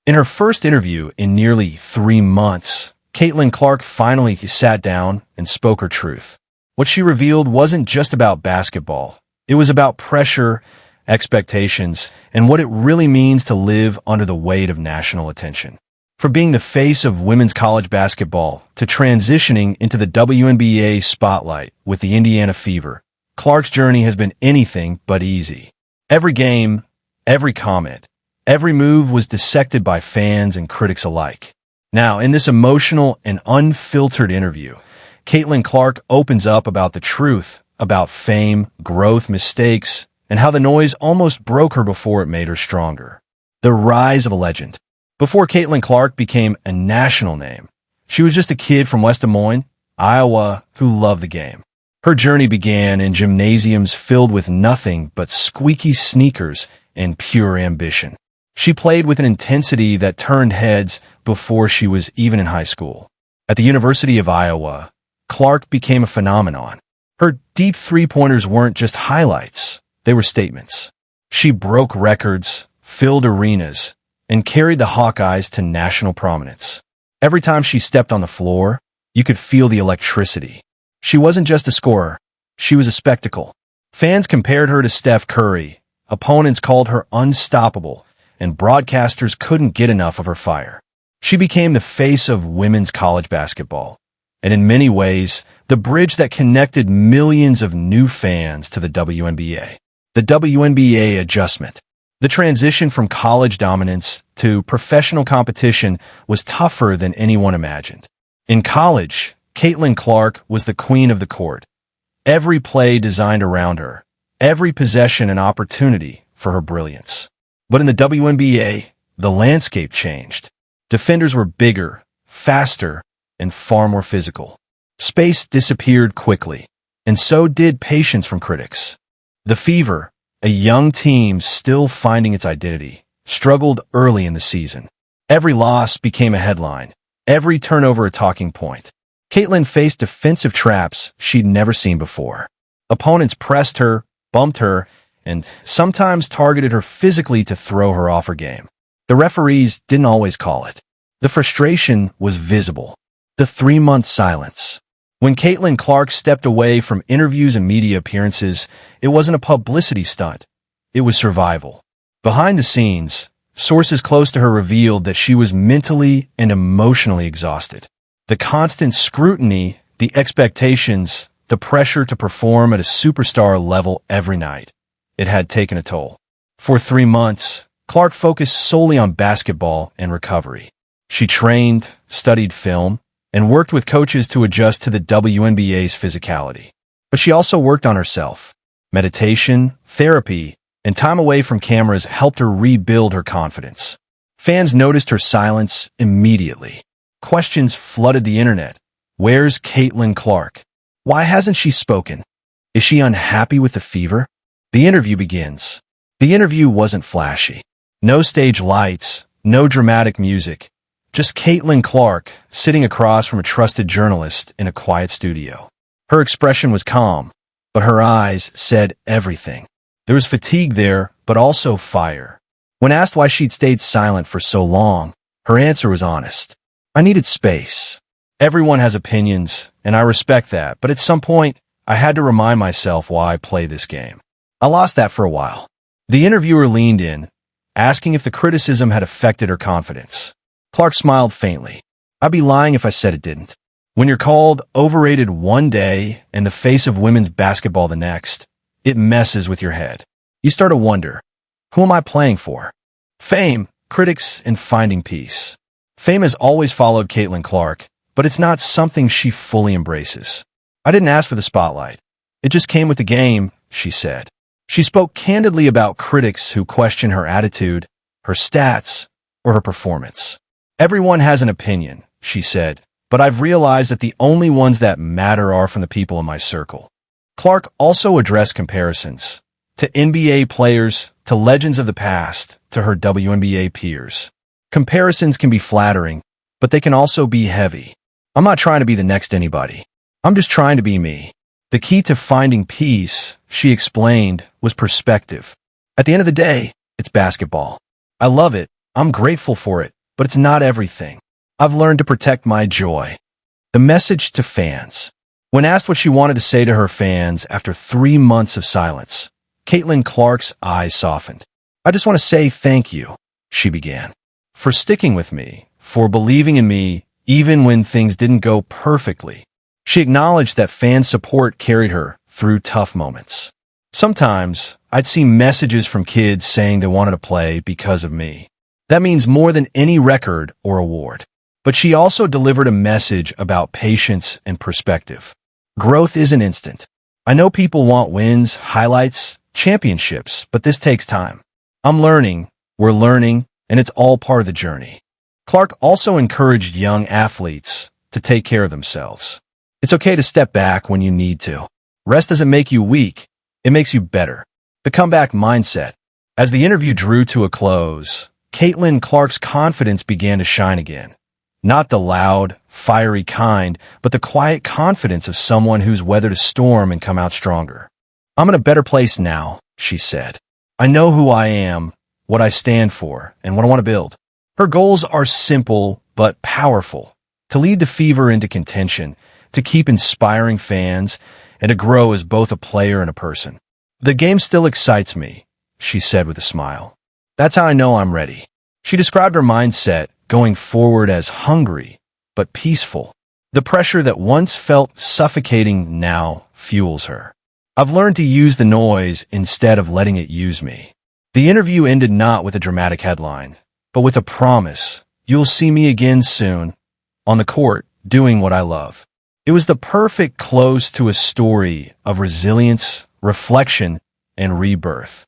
In her first interview in nearly 3 months, Caitlin Clark finally sat down and spoke her truth. What she revealed wasn't just about basketball. It was about pressure, expectations, and what it really means to live under the weight of national attention. From being the face of women's college basketball to transitioning into the WNBA spotlight with the Indiana Fever, Clark's journey has been anything but easy. Every game, every comment, every move was dissected by fans and critics alike. Now, in this emotional and unfiltered interview, Caitlin Clark opens up about the truth, about fame, growth, mistakes, and how the noise almost broke her before it made her stronger. The rise of a legend. Before Caitlin Clark became a national name, she was just a kid from West Des Moines, Iowa, who loved the game. Her journey began in gymnasiums filled with nothing but squeaky sneakers and pure ambition. She played with an intensity that turned heads before she was even in high school. At the University of Iowa, Clark became a phenomenon. Her deep three-pointers weren't just highlights, they were statements. She broke records, filled arenas, and carried the Hawkeyes to national prominence. Every time she stepped on the floor, you could feel the electricity. She wasn't just a scorer, she was a spectacle. Fans compared her to Steph Curry, opponents called her unstoppable, and broadcasters couldn't get enough of her fire. She became the face of women's college basketball, and in many ways, the bridge that connected millions of new fans to the WNBA. The WNBA adjustment. The transition from college dominance to professional competition was tougher than anyone imagined. In college, Caitlin Clark was the queen of the court. Every play designed around her, every possession an opportunity for her brilliance. But in the WNBA, the landscape changed. Defenders were bigger, faster, and far more physical. Space disappeared quickly, and so did patience from critics. The Fever, a young team still finding its identity, struggled early in the season. Every loss became a headline, every turnover a talking point. Caitlin faced defensive traps she'd never seen before. Opponents pressed her, bumped her, and sometimes targeted her physically to throw her off her game. The referees didn't always call it. The frustration was visible. The 3-month silence. When Caitlin Clark stepped away from interviews and media appearances, it wasn't a publicity stunt. It was survival. Behind the scenes, sources close to her revealed that she was mentally and emotionally exhausted. The constant scrutiny, the expectations, the pressure to perform at a superstar level every night. It had taken a toll. For 3 months, Clark focused solely on basketball and recovery. She trained, studied film, and worked with coaches to adjust to the WNBA's physicality. But she also worked on herself. Meditation, therapy, and time away from cameras helped her rebuild her confidence. Fans noticed her silence immediately. Questions flooded the internet. Where's Caitlin Clark? Why hasn't she spoken? Is she unhappy with the Fever? The interview begins. The interview wasn't flashy. No stage lights, no dramatic music. Just Caitlin Clark sitting across from a trusted journalist in a quiet studio. Her expression was calm, but her eyes said everything. There was fatigue there, but also fire. When asked why she'd stayed silent for so long, her answer was honest. I needed space. Everyone has opinions, and I respect that, but at some point, I had to remind myself why I play this game. I lost that for a while. The interviewer leaned in, asking if the criticism had affected her confidence. Clark smiled faintly. I'd be lying if I said it didn't. When you're called overrated one day and the face of women's basketball the next, it messes with your head. You start to wonder, who am I playing for? Fame, critics, and finding peace. Fame has always followed Caitlin Clark, but it's not something she fully embraces. I didn't ask for the spotlight. It just came with the game, she said. She spoke candidly about critics who question her attitude, her stats, or her performance. Everyone has an opinion, she said, but I've realized that the only ones that matter are from the people in my circle. Clark also addressed comparisons to NBA players, to legends of the past, to her WNBA peers. Comparisons can be flattering, but they can also be heavy. I'm not trying to be the next anybody. I'm just trying to be me. The key to finding peace, she explained, was perspective. At the end of the day, it's basketball. I love it, I'm grateful for it, but it's not everything. I've learned to protect my joy. The message to fans. When asked what she wanted to say to her fans after 3 months of silence, Caitlin Clark's eyes softened. "I just want to say thank you," she began, "for sticking with me, for believing in me even when things didn't go perfectly." She acknowledged that fan support carried her through tough moments. "Sometimes I'd see messages from kids saying they wanted to play because of me. That means more than any record or award." But she also delivered a message about patience and perspective. Growth isn't instant. "I know people want wins, highlights, championships, but this takes time. I'm learning, we're learning, and it's all part of the journey." Clark also encouraged young athletes to take care of themselves. "It's okay to step back when you need to. Rest doesn't make you weak, it makes you better." The comeback mindset. As the interview drew to a close, Caitlin Clark's confidence began to shine again. Not the loud, fiery kind, but the quiet confidence of someone who's weathered a storm and come out stronger. "I'm in a better place now," she said. "I know who I am, what I stand for, and what I want to build." Her goals are simple but powerful: to lead the Fever into contention, to keep inspiring fans, and to grow as both a player and a person. "The game still excites me," she said with a smile. "That's how I know I'm ready." She described her mindset going forward as hungry but peaceful. The pressure that once felt suffocating now fuels her. "I've learned to use the noise instead of letting it use me." The interview ended not with a dramatic headline, but with a promise: "You'll see me again soon, on the court, doing what I love." It was the perfect close to a story of resilience, reflection, and rebirth.